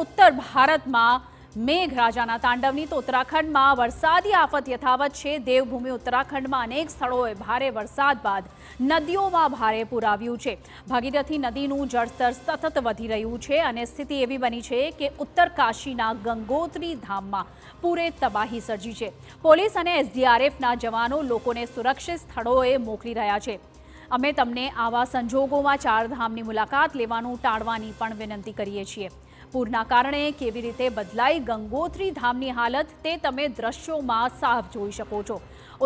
ઉત્તર ભારતમાં મેઘરાજાના તાંડવની તો ઉત્તરાખંડમાં વરસાદી આફત યથાવત છે। દેવભૂમિ ઉત્તરાખંડમાં અનેક સ્થળોએ ભારે વરસાદ બાદ નદીઓમાં ભારે પૂર આવ્યું છે। ભાગીરથી નદીનું જળસ્તર સતત વધી રહ્યું છે અને સ્થિતિ એવી બની છે કે ઉત્તરકાશીના ગંગોત્રી ધામમાં પૂરે તબાહી સર્જી છે। પોલીસ અને એસડીઆરએફના જવાનો લોકોને સુરક્ષિત સ્થળોએ મોકલી રહ્યા છે। અમે તમને આવા સંજોગોમાં ચારધામની મુલાકાત લેવાનું ટાળવાની પણ વિનંતી કરીએ છીએ। પૂરના કારણે કેવી રીતે બદલાઈ ગંગોત્રી ધામની હાલત તે તમે દ્રશ્યોમાં સાફ જોઈ શકો છો।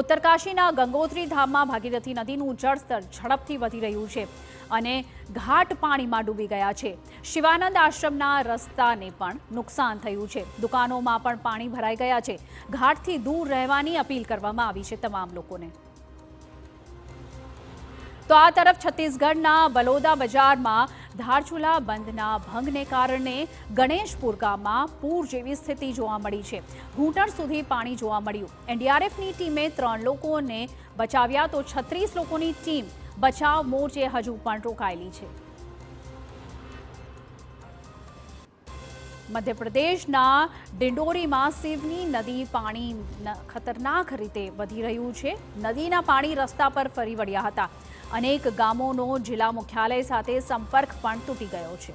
ઉત્તરકાશીના ગંગોત્રી ધામમાં ભાગીરથી નદીનું જળસ્તર ઝડપથી વધી રહ્યું છે અને ઘાટ પાણીમાં ડૂબી ગયા છે। શિવાનંદ આશ્રમના રસ્તાને પણ નુકસાન થયું છે। દુકાનોમાં પણ પાણી ભરાઈ ગયા છે। ઘાટથી દૂર રહેવાની અપીલ કરવામાં આવી છે તમામ લોકોને। તો આ તરફ છત્તીસગઢના બલોદા બજારમાં ધારચુલા બંધના ભંગને કારણે ગણેશપુર ગામમાં પૂર જેવી સ્થિતિ જોવા મળી છે। ઘૂંટણ સુધી પાણી જોવા મળ્યું। એનડીઆરએફની ટીમે 3 લોકોને બચાવ્યા તો 36 લોકોની ટીમ બચાવ મોરચે હજુ પણ રોકાયેલી છે। મધ્યપ્રદેશના ડિંડોરીમાં સિવની નદી પાણી ખતરનાક રીતે વધી રહ્યું છે। નદીના પાણી રસ્તા પર ફરી વળ્યા હતા। અનેક ગામોનો જિલ્લા મુખ્યાલય સાથે સંપર્ક પણ તૂટી ગયો છે।